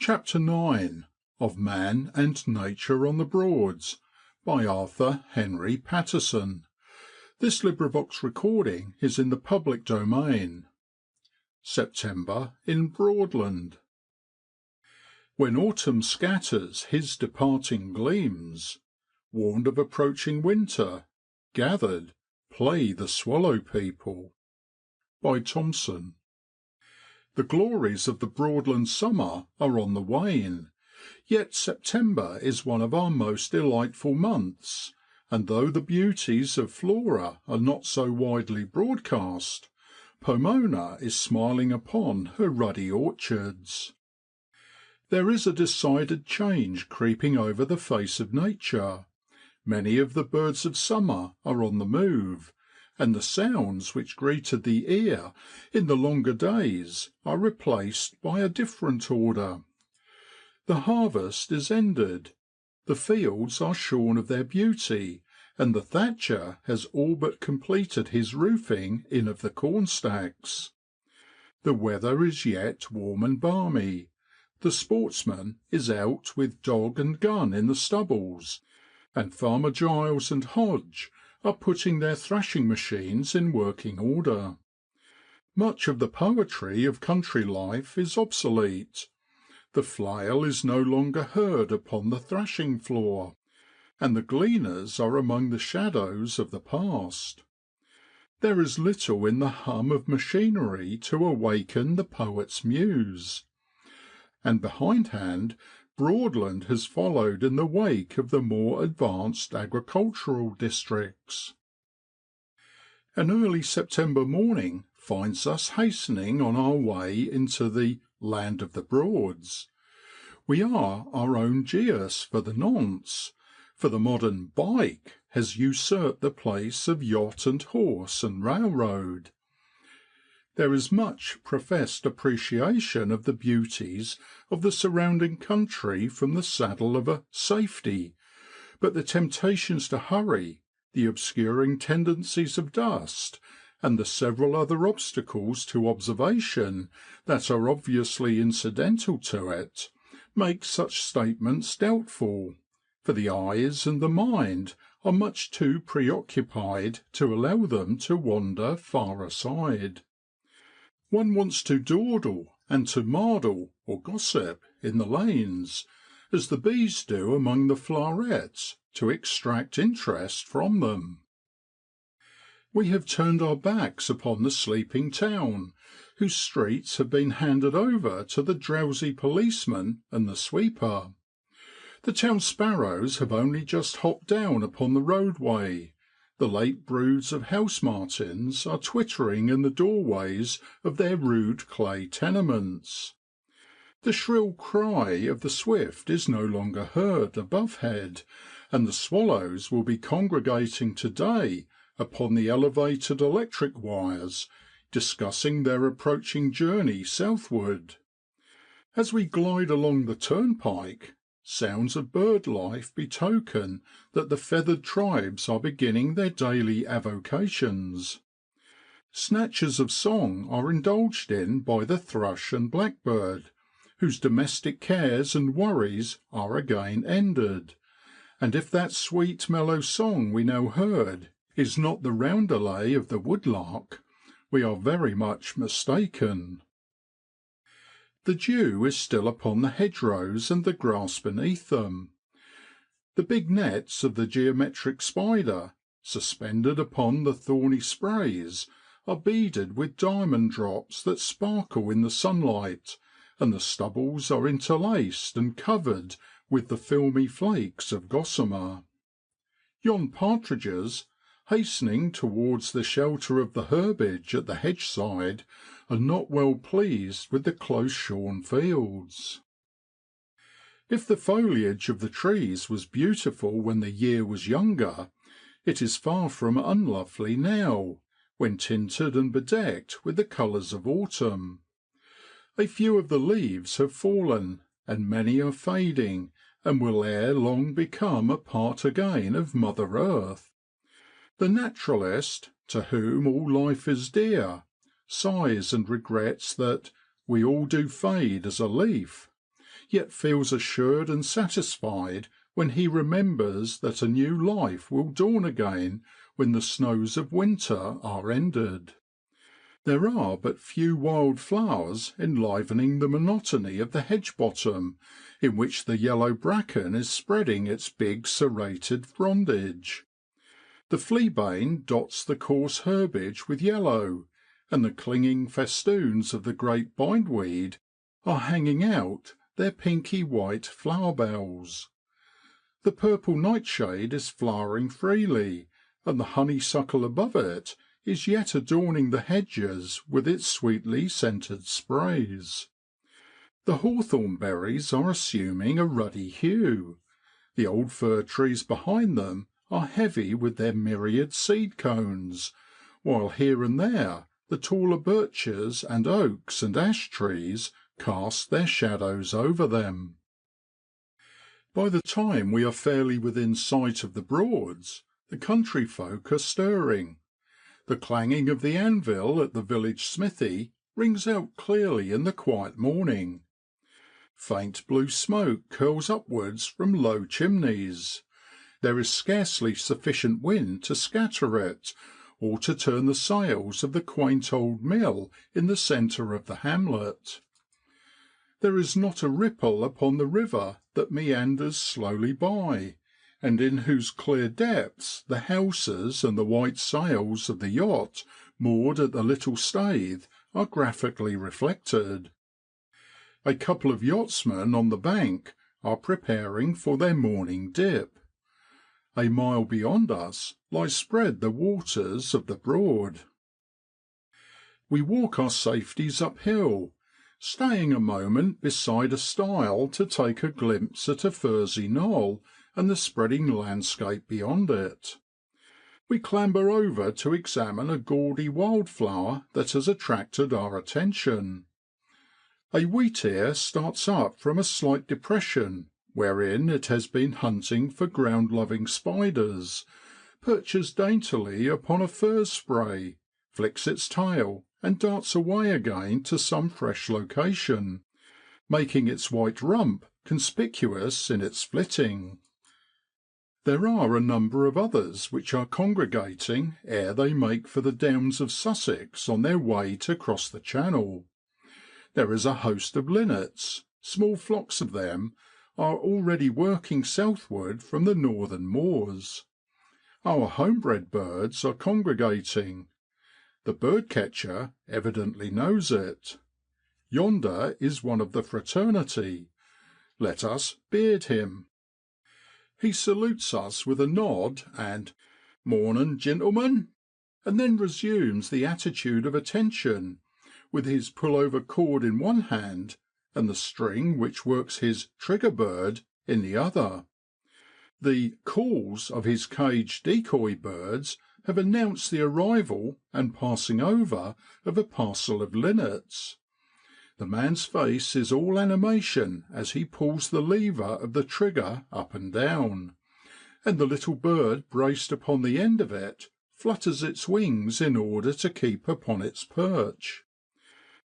CHAPTER IX. Of Man and Nature on the Broads, by Arthur Henry Patterson. Recording is in the public domain. September in Broadland. When autumn scatters his departing gleams, warned of approaching winter, gathered, play the swallow people. By Thomson. The glories of the Broadland summer are on the wane, yet September is one of our most delightful months, and though the beauties of flora are not so widely broadcast, Pomona is smiling upon her ruddy orchards. There is a decided change creeping over the face of nature. Many of the birds of summer are on the move, and the sounds which greeted the ear in the longer days are replaced by a different order. The harvest is ended, the fields are shorn of their beauty, and the thatcher has all but completed his roofing in of the corn stacks. The weather is yet warm and balmy, the sportsman is out with dog and gun in the stubbles, and Farmer Giles and Hodge are putting their thrashing machines in working order. Much of the poetry of country life is obsolete. The flail is no longer heard upon the thrashing floor, and the gleaners are among the shadows of the past. There is little in the hum of machinery to awaken the poet's muse. And behindhand, Broadland has followed in the wake of the more advanced agricultural districts. An early September morning finds us hastening on our way into the land of the Broads. We are our own Geus for the nonce, for the modern bike has usurped the place of yacht and horse and railroad. There is much professed appreciation of the beauties of the surrounding country from the saddle of a safety, but the temptations to hurry, the obscuring tendencies of dust, and the several other obstacles to observation that are obviously incidental to it, make such statements doubtful, for the eyes and the mind are much too preoccupied to allow them to wander far aside. One wants to dawdle and to mardle gossip in the lanes, as the bees do among the flowrets, to extract interest from them. We have turned our backs upon the sleeping town, whose streets have been handed over to the drowsy policeman and the sweeper. The town sparrows have only just hopped down upon the roadway. The late broods of house martins are twittering in the doorways of their rude clay tenements. The shrill cry of the swift is no longer heard above head, and the swallows will be congregating to day upon the elevated electric wires, discussing their approaching journey southward. As we glide along the turnpike, sounds of bird life betoken that the feathered tribes are beginning their daily avocations. Snatches of song are indulged in by the thrush and blackbird, whose domestic cares and worries are again ended, and if that sweet mellow song we now heard is not the roundelay of the woodlark, we are very much mistaken. The dew is still upon the hedgerows and the grass beneath them. The big nets of the geometric spider, suspended upon the thorny sprays, are beaded with diamond drops that sparkle in the sunlight, and the stubbles are interlaced and covered with the filmy flakes of gossamer. Yon partridges, hastening towards the shelter of the herbage at the hedge side, are not well pleased with the close shorn fields. If the foliage of the trees was beautiful when the year was younger, it is far from unlovely now, when tinted and bedecked with the colours of autumn. A few of the leaves have fallen, and many are fading, and will ere long become a part again of Mother Earth. The naturalist, to whom all life is dear, sighs and regrets that we all do fade as a leaf, yet feels assured and satisfied when he remembers that a new life will dawn again when the snows of winter are ended. There are but few wild flowers enlivening the monotony of the hedge bottom, in which the yellow bracken is spreading its big serrated frondage. The fleabane dots the coarse herbage with yellow, and the clinging festoons of the great bindweed are hanging out their pinky white flower bells. The purple nightshade is flowering freely, and the honeysuckle above it is yet adorning the hedges with its sweetly scented sprays. The hawthorn berries are assuming a ruddy hue. The old fir trees behind them are heavy with their myriad seed cones, while here and there the taller birches and oaks and ash trees cast their shadows over them. By the time we are fairly within sight of the Broads, the country folk are stirring. The clanging of the anvil at the village smithy rings out clearly in the quiet morning. Faint blue smoke curls upwards from low chimneys. There is scarcely sufficient wind to scatter it, or to turn the sails of the quaint old mill in the centre of the hamlet. There is not a ripple upon the river that meanders slowly by, and in whose clear depths the houses and the white sails of the yacht moored at the little staith are graphically reflected. A couple of yachtsmen on the bank are preparing for their morning dip. A mile beyond us lie spread the waters of the Broad. We walk our safeties uphill, staying a moment beside a stile to take a glimpse at a furzy knoll and the spreading landscape beyond it. We clamber over to examine a gaudy wildflower that has attracted our attention. A wheatear starts up from a slight depression wherein it has been hunting for ground-loving spiders, perches daintily upon a furze spray, flicks its tail and darts away again to some fresh location, making its white rump conspicuous in its flitting. There are a number of others which are congregating ere they make for the Downs of Sussex on their way to cross the Channel. There is a host of linnets, small flocks of them are already working southward from the northern moors. Our homebred birds are congregating. The birdcatcher evidently knows it. Yonder is one of the fraternity. Let us beard him. He salutes us with a nod and ' Mornin', gintlemen,' and then resumes the attitude of attention, with his pull-over cord in one hand and the string which works his ' trigger bird ' in the other. The ' calls ' of his caged decoy birds have announced the arrival and passing over of a parcel of linnets. The man's face is all animation as he pulls the lever of the trigger up and down, and the little bird braced upon the end of it flutters its wings in order to keep upon its perch.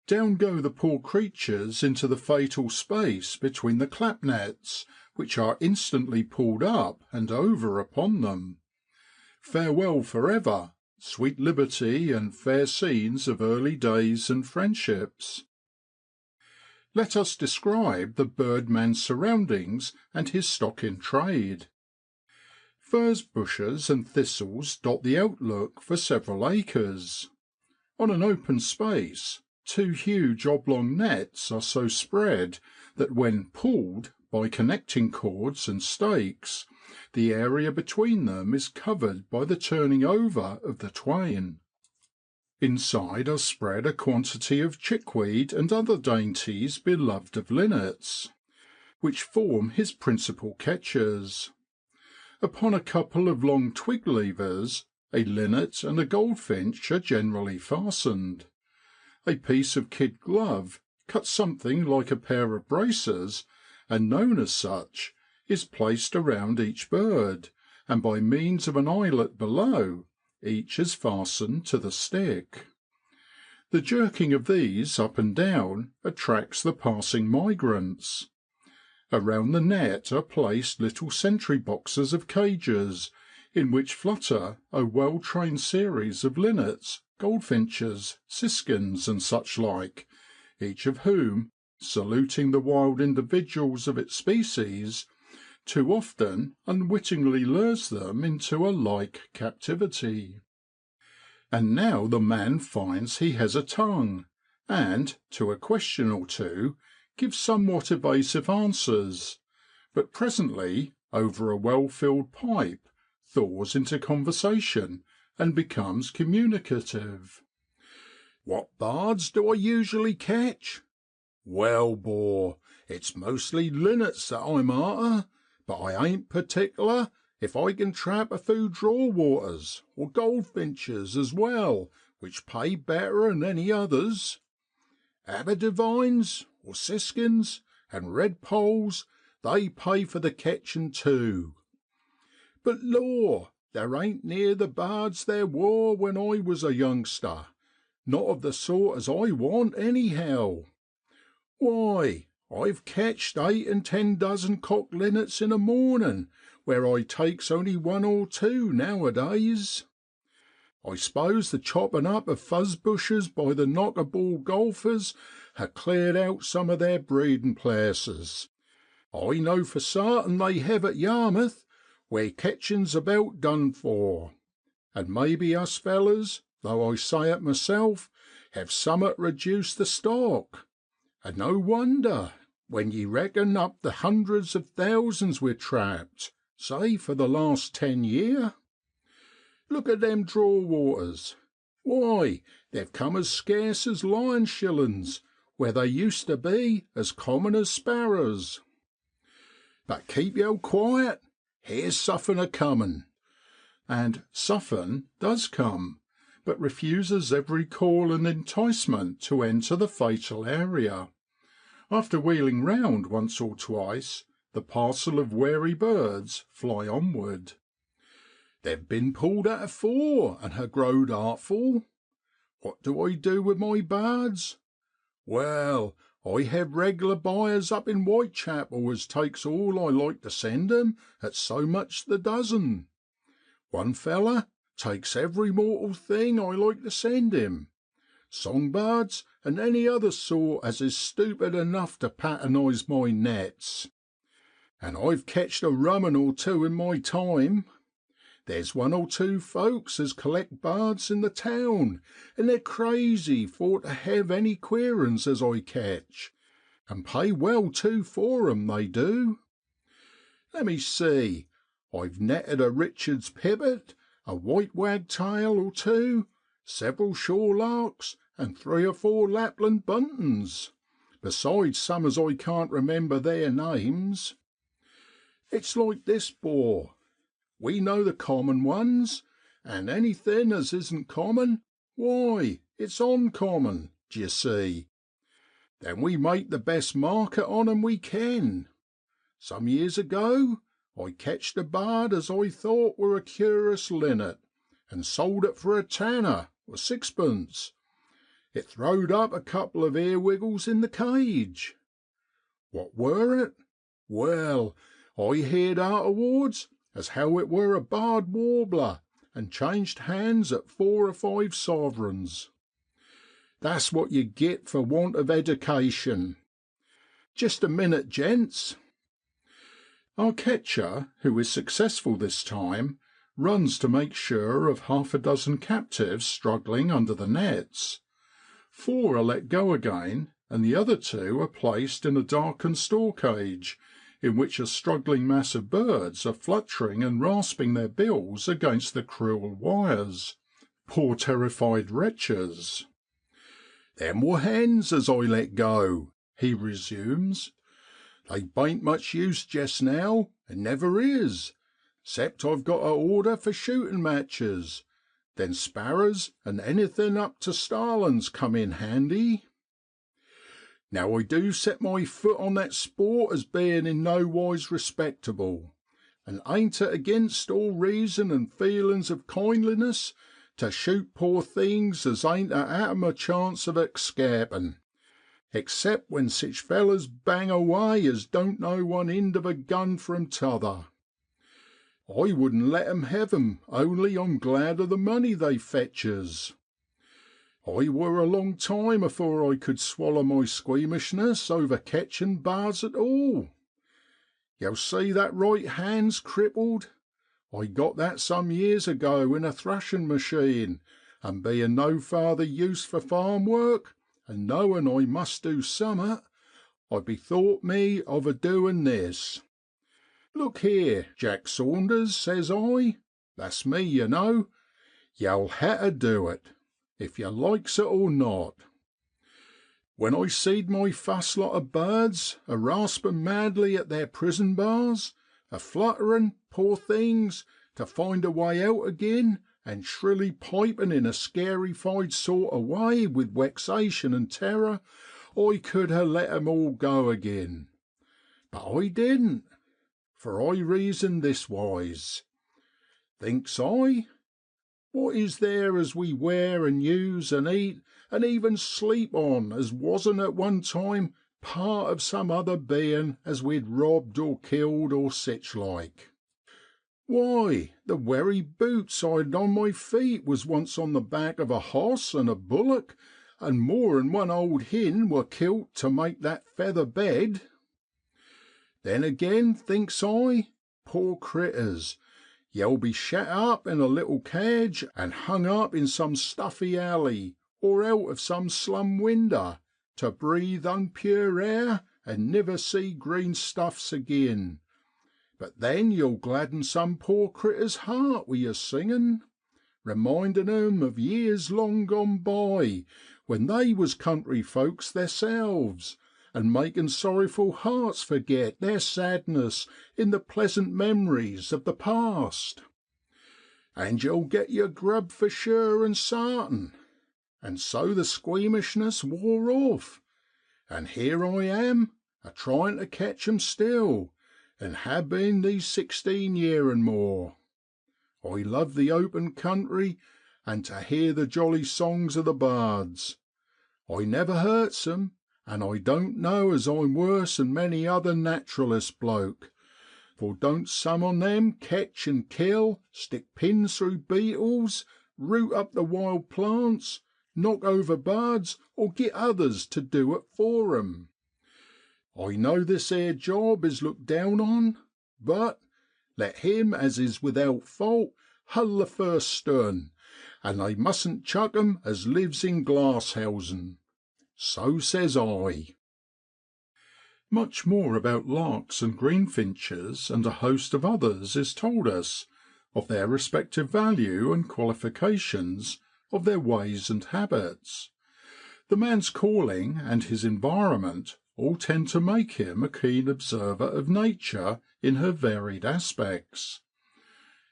Down go the poor creatures into the fatal space between the clap nets, which are instantly pulled up and over upon them. Farewell for ever, sweet liberty and fair scenes of early days and friendships. Let us describe the birdman's surroundings and his stock in trade. Furze bushes and thistles dot the outlook for several acres. On an open space, two huge oblong nets are so spread that when pulled by connecting cords and stakes, the area between them is covered by the turning over of the twain. Inside are spread a quantity of chickweed and other dainties beloved of linnets, which form his principal catches. Upon a couple of long twig levers a linnet and a goldfinch are generally fastened. A piece of kid glove, cut something like a pair of braces, and known as such, is placed around each bird, and by means of an eyelet below, each is fastened to the stick. The jerking of these up and down attracts the passing migrants. Around the net are placed little sentry boxes of cages, in which flutter a well trained series of linnets, goldfinches, siskins, and such like, each of whom, saluting the wild individuals of its species, too often unwittingly lures them into a like captivity. And now the man finds he has a tongue, and, to a question or two, gives somewhat evasive answers, but presently, over a well-filled pipe, thaws into conversation and becomes communicative. "What bards do I usually catch? Well, 'bor, it's mostly linnets that I'm arter, but I ain't partickler if I can trap a few drawwaters or goldfinches as well, which pay better 'an any others. Aberdivines, or siskins, and redpoles, they pay for the ketchin' too. But law, there ain't near the bards there wor when I was a youngster, not of the sort as I want anyhow. Why, I've ketched 8 an' 10 dozen cock linnets in a mornin', where I takes only 1 or 2 nowadays. I s'pose the choppin' up of fuzz bushes by the knocker ball golfers ha' cleared out some of their breedin' places. I know for sartin they hev at Yarmouth, where ketchin's about done for. And maybe us fellers, though I say it myself, hev summat reduced the stock. And no wonder, when ye reckon up the hundreds of thousands we've trapped, say for the last 10 year. Look at them drawwaters. Why, they've come as scarce as lion shillin's, where they used to be as common as sparrers. But keep yow quiet, here's Suffin a comin'. And Suffin does come, but refuses every call and enticement to enter the fatal area. After wheeling round once or twice, the parcel of wary birds fly onward. They've bin pulled at afore, and ha' growed artful. What do I do with my bards? Well, I hev reg'lar buyers up in Whitechapel as takes all I like to send 'em at so much the dozen. One feller takes every mortal thing I like to send him, songbards and any other sort as is stupid enough to patternise my nets. And I've ketched a rum 'un or two in my time. There's 1 or 2 folks as collect bards in the town, and they're crazy for to hev any queer 'uns as I ketch, and pay well too for 'em, they do. Let me see, I've netted a Richard's pipit, a white wagtail or 2, several shore larks, and 3 or 4 Lapland buntings, besides some as I can't remember their names. It's like this, 'bor. We know the common ones, and anything as isn't common, why, it's oncommon, d'ye see. Then we make the best market on 'em we can. Some years ago I ketched a bard as I thought wor a cur'ous linnet, and sold it for a tanner (sixpence). It throwed up a couple of earwiggles in the cage. What wor it? Well, I heerd arterwards as how it wor a barred warbler, and changed hands at 4 or 5 sov'reigns. That's what you git for want of eddication. Just a minute, gents.' Our catcher, who is successful this time, runs to make sure of half a dozen captives struggling under the nets. 4 are let go again, and the other 2 are placed in a darkened store cage, in which a struggling mass of birds are fluttering and rasping their bills against the cruel wires. Poor terrified wretches. ' Them wor hens as I let go,' he resumes. ' They bain't much use jest now, and never is, 'cept I've got a order for shootin' matches. Then sparrers and anything up to starlin's come in handy. Now I do set my foot on that sport as bein' in no wise respectable, and ain't it aginst all reason and feelin's of kindliness to shoot poor things as ain't a atom o' chance of escapin'. except when sich fellers bang away as don't know one end of a gun from t'other. I wouldn't let 'em hev 'em, only I'm glad of the money they fetches. I wor a long time afore I could swaller my squeamishness over ketchin' bards at all. Yow see that right hand's crippled? I got that some yeers ago in a thrashin' machine, and bein' no farther use for farm work, and knowin' I must du summat, I bethought me of a doin' this. Look here, Jack Saunders, says I, that's me, you know, yow'll ha' to du it, if yer likes it or not. When I seed my fuss lot of birds a raspin' madly at their prison bars, a flutterin', poor things, to find a way out agin, and shrilly pipin' in a scarified sort of way with wexation and terror, I could ha' let 'em all go agin. But I didn't, for I reasoned this wise. Thinks I, what is there as we wear and use and eat and even sleep on as wasn't at one time part of some other bein' as we'd robbed or killed or sich like? Why, the wery boots I'd on my feet was once on the back of a hoss and a bullock, and more 'an one old hin wor kilt to make that feather bed. Then again, thinks I, poor critters, yow'll be shet up in a little cage and hung up in some stuffy alley, or out of some slum winder, to breathe unpure air and niver see green stuffs agin. But then yow'll gladden some poor critter's heart wi' yer singin', remindin' 'em of years long gone by, when they was country folks theirselves, and makin' sorrowful hearts forget their sadness in the pleasant mem'ries of the past. And yow'll get yer grub for sure and sartin. And so the squeamishness wore off, and here I am a tryin' to ketch 'em still, and ha' been these 16 year and more. I love the open country, and to hear the jolly songs of the bards. I never hurts 'em, and I don't know as I'm worse 'an many other naturalist bloke, for don't some on them ketch and kill, stick pins through beetles, root up the wild plants, knock over bards, or git others to du it for 'em? I know this 'ere job is looked down on, but let him as is without fault hull the first stone, and they mustn't chuck 'em as lives in glasshousen. So says I. Much more about larks and greenfinches and a host of others is told us, of their respective value and qualifications, of their ways and habits. The man's calling and his environment all tend to make him a keen observer of nature in her varied aspects.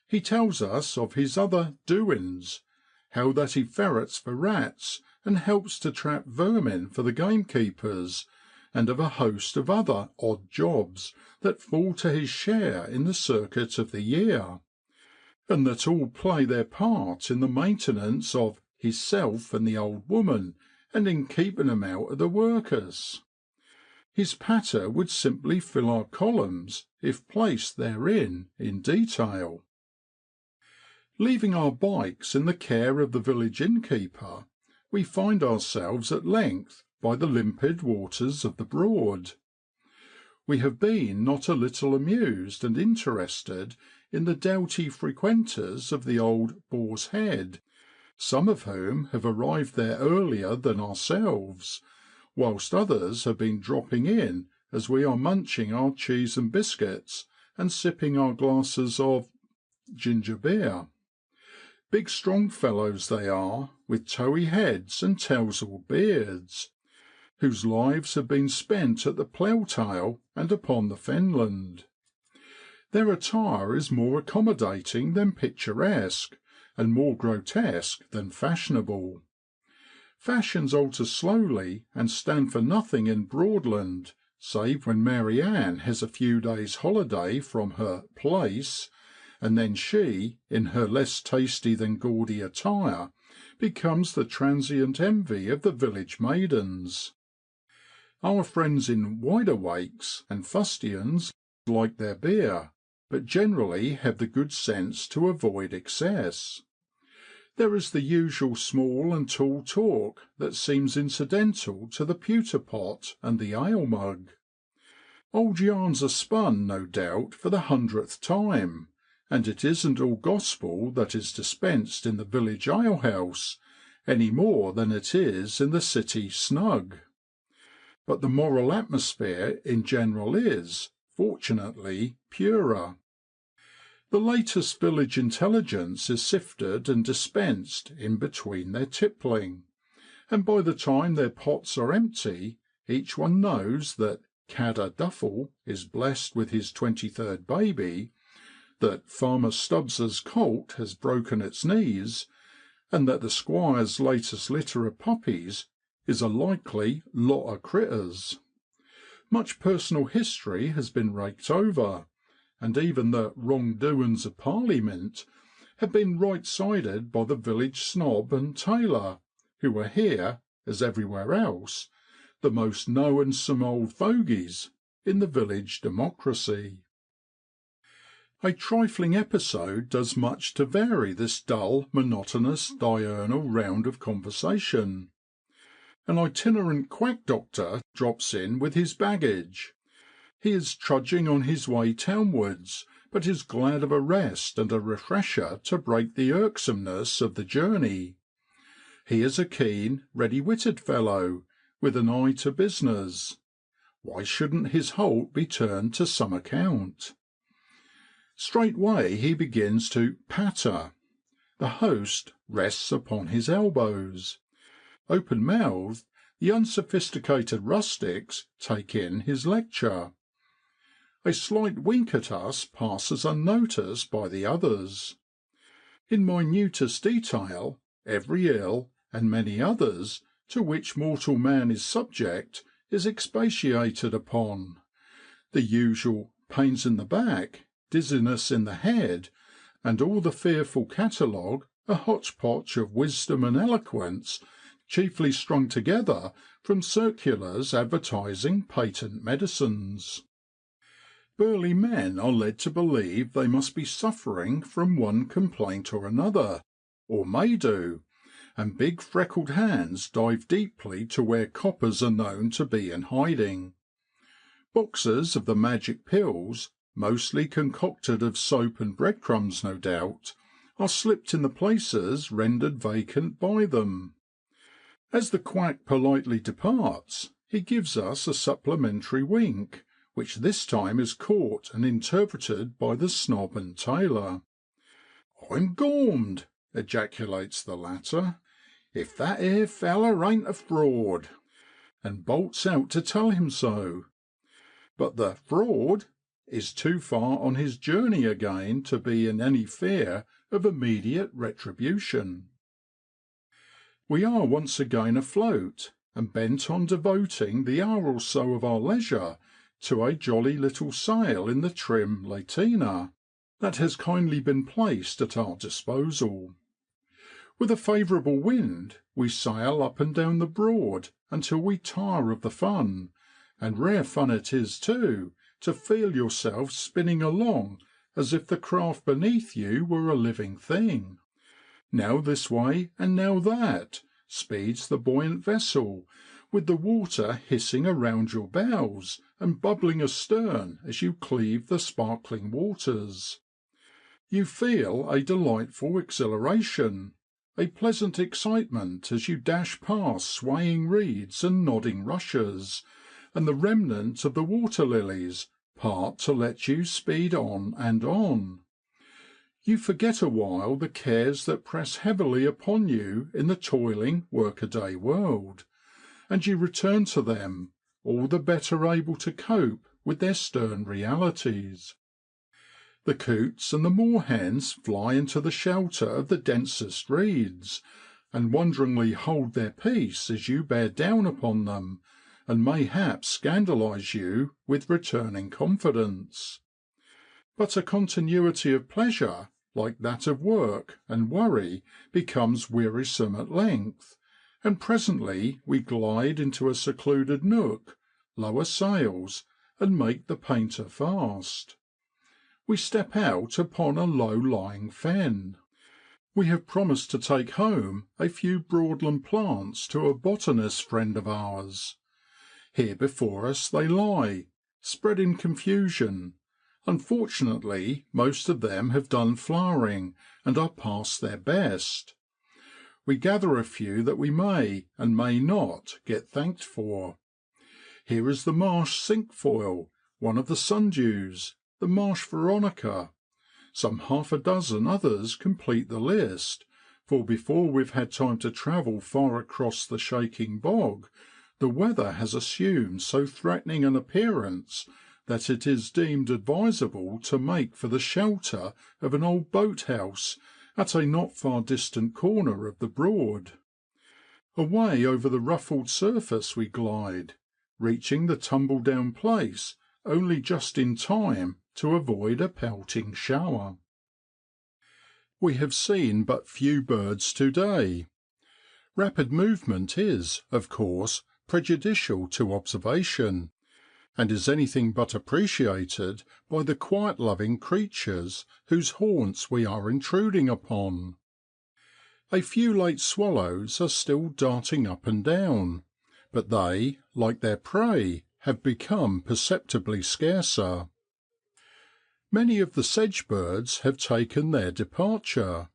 He tells us of his other doin's, how that he ferrets for rats and helps to trap vermin for the gamekeepers, and of a host of other odd jobs that fall to his share in the circuit of the year, and that all play their part in the maintenance of hisself and the old woman, and in keeping 'em out of the workus. His patter would simply fill our columns if placed therein in detail. Leaving our bikes in the care of the village innkeeper, we find ourselves at length by the limpid waters of the Broad. We have been not a little amused and interested in the doughty frequenters of the old Boar's Head, some of whom have arrived there earlier than ourselves, whilst others have been dropping in as we are munching our cheese and biscuits and sipping our glasses of ginger beer. Big strong fellows they are, with towy heads and tousled beards, whose lives have been spent at the plough-tail and upon the fenland. Their attire is more accommodating than picturesque, and more grotesque than fashionable. Fashions alter slowly and stand for nothing in Broadland, save when Mary Ann has a few days' holiday from her ' place,' and then she, in her less tasty than gaudy attire, becomes the transient envy of the village maidens. Our friends in wideawakes and fustians like their beer, but generally have the good sense to avoid excess. There is the usual small and tall talk that seems incidental to the pewter pot and the ale mug. Old yarns are spun, no doubt, for the 100th time, and it isn't all gospel that is dispensed in the village alehouse, any more than it is in the city snug. But the moral atmosphere in general is, fortunately, purer. The latest village intelligence is sifted and dispensed in between their tippling, and by the time their pots are empty, each one knows that Cadder Duffel is blessed with his 23rd baby, that Farmer Stubbs's colt has broken its knees, and that the squire's latest litter of puppies is a likely lot of critters. Much personal history has been raked over, and even the wrongdoin's of Parliament have been right-sided by the village snob and tailor, who are here, as everywhere else, the most knowensome old fogies in the village democracy. A trifling episode does much to vary this dull, monotonous, diurnal round of conversation. An itinerant quack doctor drops in with his baggage. He is trudging on his way townwards, but is glad of a rest and a refresher to break the irksomeness of the journey. He is a keen, ready-witted fellow, with an eye to business. Why shouldn't his halt be turned to some account? Straightway he begins to patter. The host rests upon his elbows. Open-mouthed, the unsophisticated rustics take in his lecture. A slight wink at us passes unnoticed by the others. In minutest detail, every ill, and many others, to which mortal man is subject, is expatiated upon. The usual pains in the back, dizziness in the head, and all the fearful catalogue, a hotchpotch of wisdom and eloquence, chiefly strung together from circulars advertising patent medicines. Burly men are led to believe they must be suffering from one complaint or another, or may do, and big freckled hands dive deeply to where coppers are known to be in hiding. Boxes of the magic pills, mostly concocted of soap and breadcrumbs no doubt, are slipped in the places rendered vacant by them. As the quack politely departs, he gives us a supplementary wink, which this time is caught and interpreted by the snob and tailor. " I'm gormed !" ejaculates the latter, " if that 'ere feller ain't a fraud," and bolts out to tell him so. But the ' fraud ' is too far on his journey again to be in any fear of immediate retribution. We are once again afloat, and bent on devoting the hour or so of our leisure to a jolly little sail in the trim lateener that has kindly been placed at our disposal. With a favourable wind we sail up and down the Broad until we tire of the fun, and rare fun it is too, to feel yourself spinning along as if the craft beneath you were a living thing. Now this way and now that speeds the buoyant vessel, with the water hissing around your bows and bubbling astern as you cleave the sparkling waters. You feel a delightful exhilaration, a pleasant excitement as you dash past swaying reeds and nodding rushes, and the remnant of the water lilies part to let you speed on and on. You forget awhile the cares that press heavily upon you in the toiling workaday world, and you return to them, all the better able to cope with their stern realities. The coots and the moorhens fly into the shelter of the densest reeds, and wonderingly hold their peace as you bear down upon them, and mayhap scandalise you with returning confidence. But a continuity of pleasure like that of work and worry becomes wearisome at length, and presently we glide into a secluded nook lower sails, and make the painter fast. We step out upon a low-lying fen. We have promised to take home a few Broadland plants to a botanist friend of ours. Here before us they lie, spread in confusion. Unfortunately, most of them have done flowering and are past their best. We gather a few that we may, and may not, get thanked for. Here is the marsh cinquefoil, one of the sundews, the marsh veronica. Some half a dozen others complete the list, for before we've had time to travel far across the shaking bog, the weather has assumed so threatening an appearance that it is deemed advisable to make for the shelter of an old boathouse at a not far distant corner of the Broad. Away over the ruffled surface we glide, reaching the tumble-down place only just in time to avoid a pelting shower. We have seen but few birds to day. Rapid movement is, of course, prejudicial to observation, and is anything but appreciated by the quiet-loving creatures whose haunts we are intruding upon. A few late swallows are still darting up and down, but they, like their prey, have become perceptibly scarcer. Many of the sedge birds have taken their departure,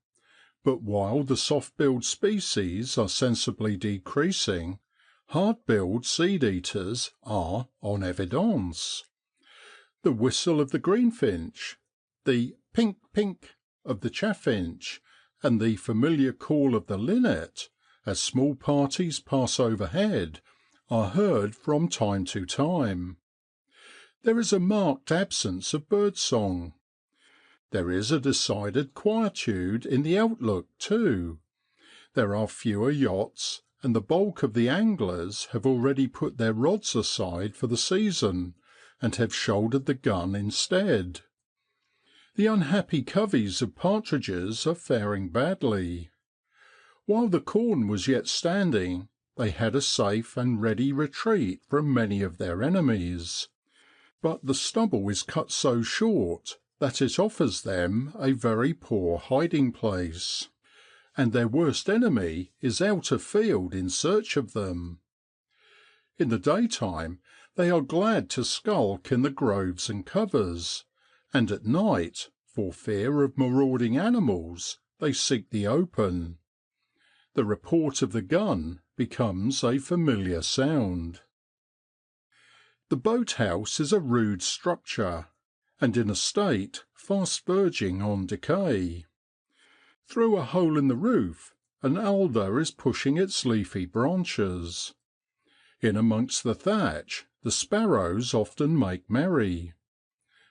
but while the soft-billed species are sensibly decreasing, hard-billed seed-eaters are en evidence. The whistle of the greenfinch, the pink pink of the chaffinch, and the familiar call of the linnet, as small parties pass overhead, are heard from time to time. There is a marked absence of bird-song. There is a decided quietude in the outlook too. There are fewer yachts, and the bulk of the anglers have already put their rods aside for the season, and have shouldered the gun instead. The unhappy coveys of partridges are faring badly. While the corn was yet standing, they had a safe and ready retreat from many of their enemies. But the stubble is cut so short that it offers them a very poor hiding place, and their worst enemy is out afield in search of them. In the daytime they are glad to skulk in the groves and covers, and at night, for fear of marauding animals, they seek the open. The report of the gun becomes a familiar sound. The boathouse is a rude structure, and in a state fast verging on decay. Through a hole in the roof an alder is pushing its leafy branches. In amongst the thatch the sparrows often make merry.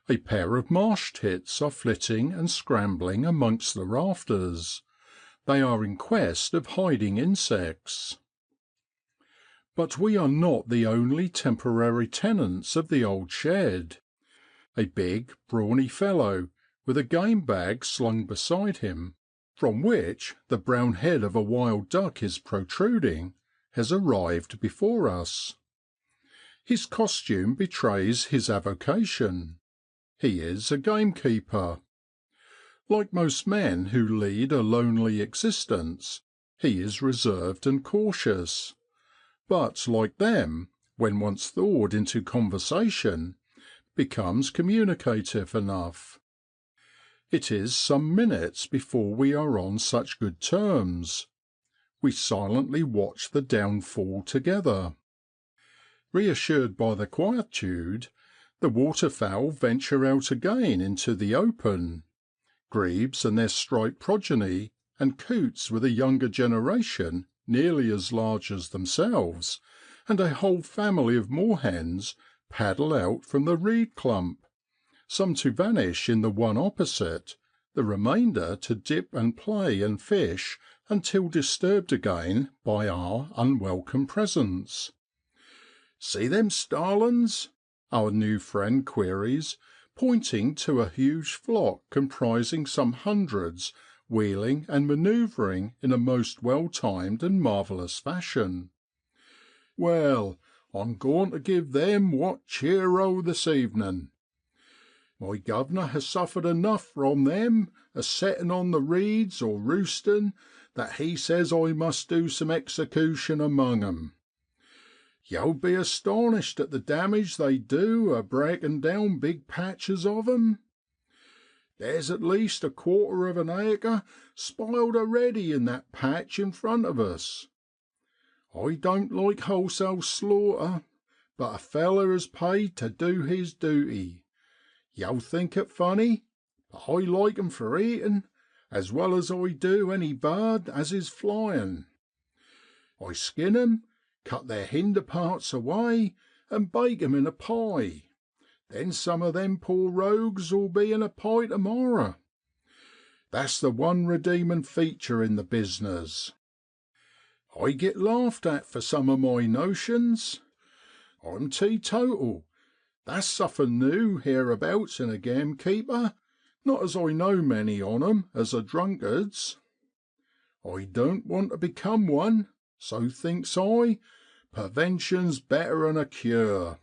A pair of marsh tits are flitting and scrambling amongst the rafters. They are in quest of hiding insects. But we are not the only temporary tenants of the old shed. A big, brawny fellow, with a game bag slung beside him, from which the brown head of a wild duck is protruding, has arrived before us. His costume betrays his avocation. He is a gamekeeper. Like most men who lead a lonely existence, he is reserved and cautious. But like them, when once thawed into conversation, becomes communicative enough. It is some minutes before we are on such good terms. We silently watch the downfall together. Reassured by the quietude, the waterfowl venture out again into the open. Grebes and their striped progeny, and coots with a younger generation nearly as large as themselves, and a whole family of moorhens paddle out from the reed clump, some to vanish in the one opposite, the remainder to dip and play and fish until disturbed again by our unwelcome presence. "See them starlings?" our new friend queries, pointing to a huge flock comprising some hundreds, wheeling and manoeuvring in a most well timed and marvellous fashion. "Well, I'm going to give them what cheero this evening. My governor has suffered enough from them a setting on the reeds or roosting that he says I must do some execution among 'em. Yow'll be astonished at the damage they do a breaking down big patches of 'em. There's at least a quarter of an acre spiled a'ready in that patch in front of us. I don't like wholesale slaughter, but a feller is paid to do his duty. Yow'll think it funny, but I like 'em for eatin' as well as I do any bird as is flyin'. I skin 'em, cut their hinder parts away, and bake 'em in a pie. Then some of them poor rogues '11 be in a pie to morrow. That's the one redeemin' feature in the business. I git laughed at for some of my notions. I'm teetotal. That's suffin' new hereabouts in a gamekeeper, not as I know many on 'em as are drunkards. I don't want to become one, so thinks I, prevention's better 'an a cure.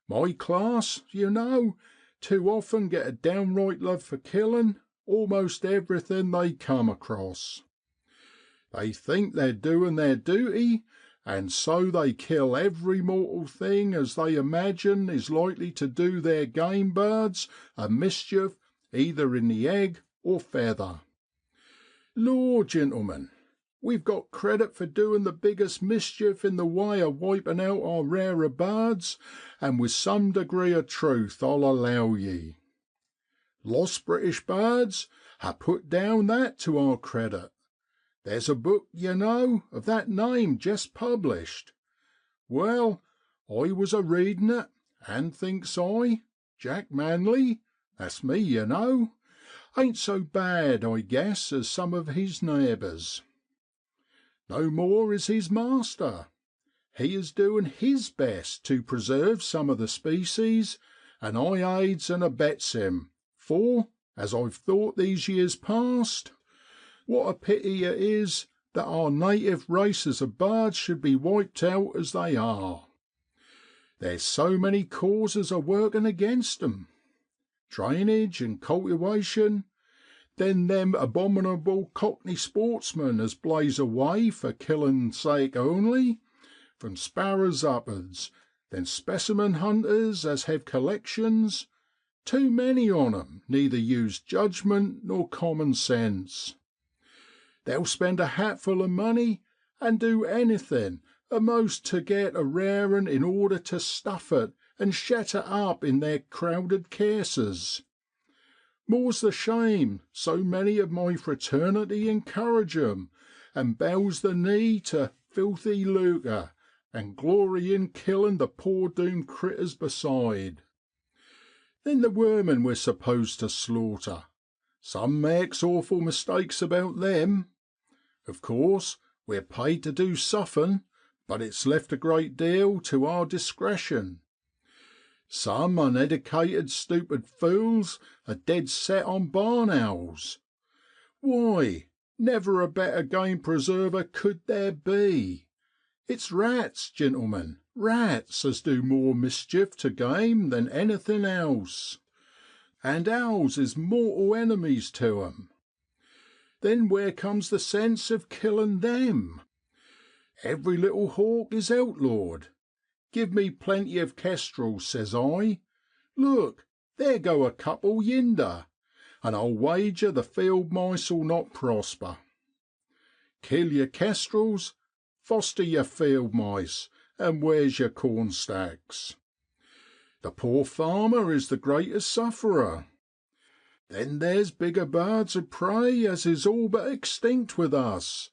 My class, you know, too often get a downright love for killin' almost everything they come across. They think they're doin' their duty, and so they kill every mortal thing as they imagine is likely to do their game birds a mischief either in the egg or feather. Lor, gentlemen, we've got credit for doin' the biggest mischief in the way of wipin' out our rarer birds, and with some degree of truth, I'll allow ye. Lost British birds ha' put down that to our credit. There's a book, you know, of that name just published. Well, I was a readin' it, and thinks I, Jack Manly, that's me, you know, ain't so bad, I guess, as some of his neighbours. No more is his master. He is doin' his best to preserve some of the species, and I aids and abets him, for, as I've thought these years past, what a pity it is that our native races of birds should be wiped out as they are. There's so many causes a workin' against 'em. Drainage and cultivation, then them abominable cockney sportsmen as blaze away for killin' sake only, from sparrers up'ards, then specimen hunters as hev collections, too many on 'em neither use judgment nor common sense. They'll spend a hatful of money and do anything a'most to get a rare 'un in order to stuff it and shet it up in their crowded cases. More's the shame so many of my fraternity encourage 'em, and bows the knee to filthy lucre, and glory in killin' the poor doomed critters beside. Then the wermin we're supposed to slaughter. Some makes awful mistakes about them. Of course, we're paid to do suffin', but it's left a great deal to our discretion. Some uneddicated stupid fools are dead set on barn owls. Why, never a better game preserver could there be. It's rats, gentlemen, rats as do more mischief to game than anything else. And owls is mortal enemies to 'em. Then where comes the sense of killin' them? Every little hawk is outlawed. Give me plenty of kestrels, says I. Look, there go a couple yinder, and I'll wager the field mice'll not prosper. Kill your kestrels, foster your field mice, and where's your corn stacks? The poor farmer is the greatest sufferer. Then there's bigger birds of prey as is all but extinct with us.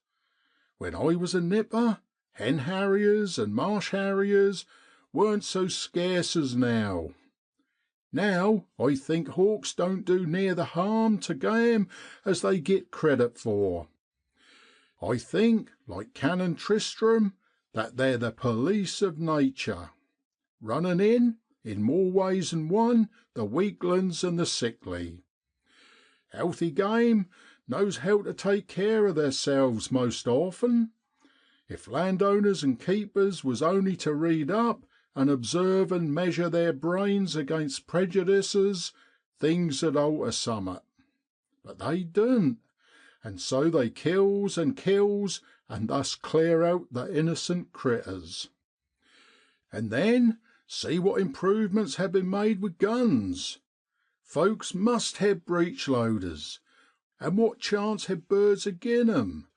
When I was a nipper, hen harriers and marsh harriers weren't so scarce as now. Now I think hawks don't do near the harm to game as they git credit for. I think, like Canon Tristram, that they're the police of nature, runnin' in more ways than one, the weaklings and the sickly. Healthy game knows how to take care of theirselves most often. If landowners and keepers was only to read up and observe and measure their brains against prejudices, things 'ud alter summat. But they doan't, and so they kills and thus clear out the innocent critters. And then see what improvements have been made with guns. Folks must hev breech loaders, and what chance hev birds agin 'em?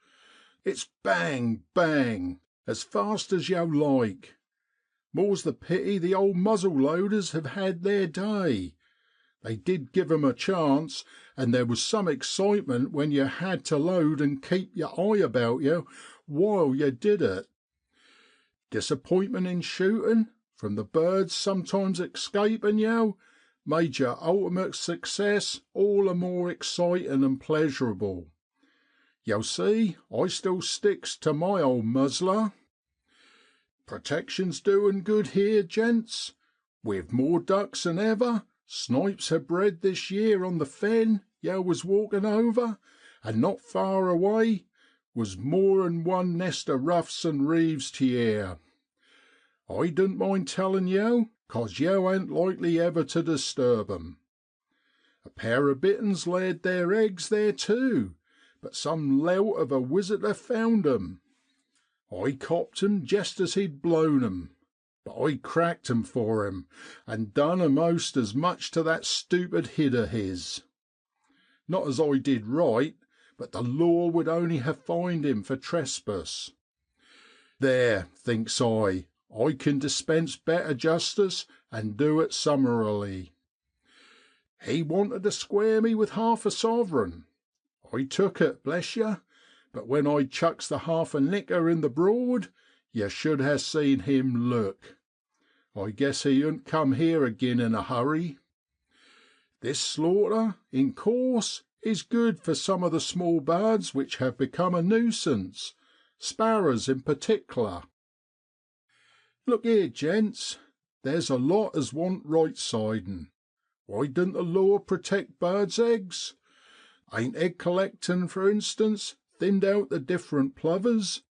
It's bang, bang, as fast as yow like. More's the pity the old muzzle loaders have had their day. They did give 'em a chance, and there was some excitement when you had to load and keep your eye about you while you did it. Disappointment in shooting, from the birds sometimes escaping yow, made your ultimate success all the more exciting and pleasurable. Yow see, I still sticks to my old muzzler. Protection's doin' good here, gents. We've more ducks than ever. Snipes have bred this year on the fen yow was walkin' over, and not far away was more 'an one nest of ruffs and reeves to year. I doan't mind tellin' yow, 'cos yow ain't likely ever to disturb 'em. A pair of bitterns laid their eggs there too, but some lout of a visitor found 'em. I copped 'em jest as he'd blown 'em, but I cracked 'em for him, and done a'most as much to that stupid hid of his. Not as I did right, but the law would only ha' fined him for trespass. There, thinks I can dispense better justice, and do it summarily. He wanted to square me with half a sovereign. I took it, bless yer, but when I chucks the half a nicker in the Broad, you should ha' seen him look. I guess he oan't come here agin in a hurry. This slaughter, in course, is good for some of the small birds which have become a nuisance, sparrers in partickler. Look here, gents, there's a lot as want right sidin'. Why doan't the law protect birds' eggs? Ain't egg collectin', for instance, thinned out the different plovers?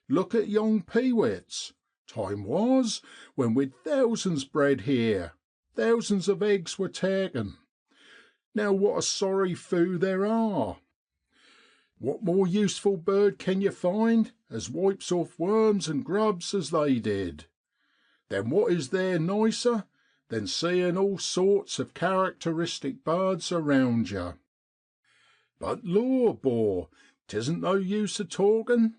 Look at young peewits. Time was when we'd thousands bred here, thousands of eggs were taken. Now what a sorry few there are. What more useful bird can you find as wipes off worms and grubs as they did? Then what is there nicer than seein' all sorts of characteristic birds around you? But law, 'bor, 'tisn't no use a talkin'.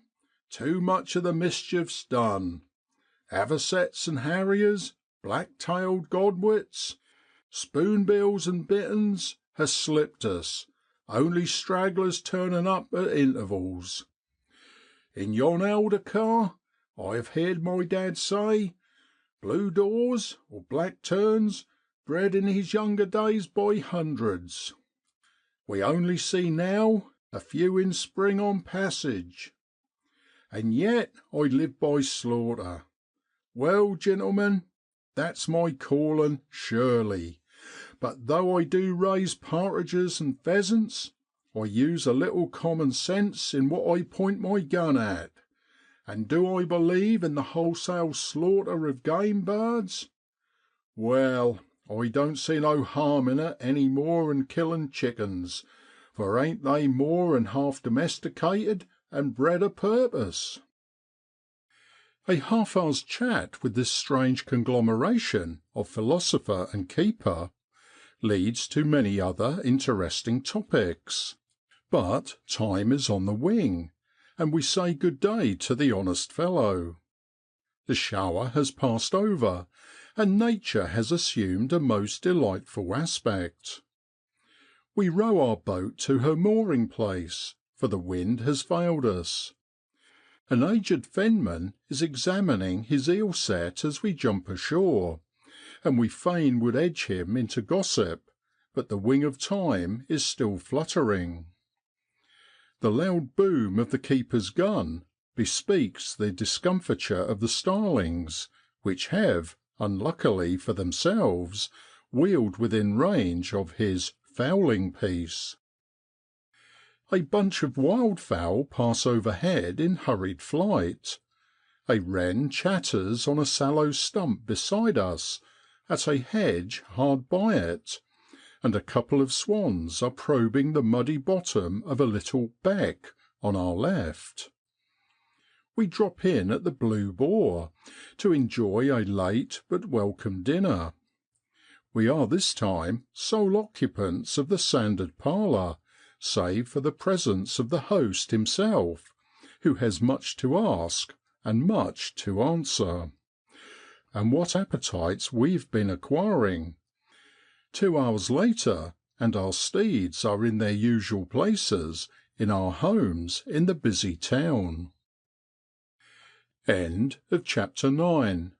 Too much of the mischief's done. Avocets and harriers, black-tailed godwits, spoonbills and bitterns has slipped us, only stragglers turnin' up at intervals. In yon alder car I have heerd my dad say, blue daws black terns bred in his younger days by hundreds. We only see now a few in spring on passage. And yet I live by slaughter. Well, gentlemen, that's my callin' surely, but though I do raise partridges and pheasants, I use a little common sense in what I point my gun at. And do I believe in the wholesale slaughter of game birds? Well, I don't see no harm in it any more 'an killin' chickens, for ain't they more 'an half domesticated and bred o' purpose? A half hour's chat with this strange conglomeration of philosopher and keeper leads to many other interesting topics. But time is on the wing, and we say good day to the honest fellow. The shower has passed over, and nature has assumed a most delightful aspect. We row our boat to her mooring place, for the wind has failed us. An aged fenman is examining his eel set as we jump ashore, and we fain would edge him into gossip, but the wing of time is still fluttering. The loud boom of the keeper's gun bespeaks the discomfiture of the starlings, which have, unluckily for themselves, wheeled within range of his fowling piece. A bunch of wildfowl pass overhead in hurried flight. A wren chatters on a sallow stump beside us, at a hedge hard by it, and a couple of swans are probing the muddy bottom of a little ' beck ' on our left. We drop in at the Blue Boar to enjoy a late but welcome dinner. We are this time sole occupants of the sanded parlour, save for the presence of the host himself, who has much to ask and much to answer. And what appetites we've been acquiring! 2 hours later, and our steeds are in their usual places in our homes in the busy town. CHAPTER X.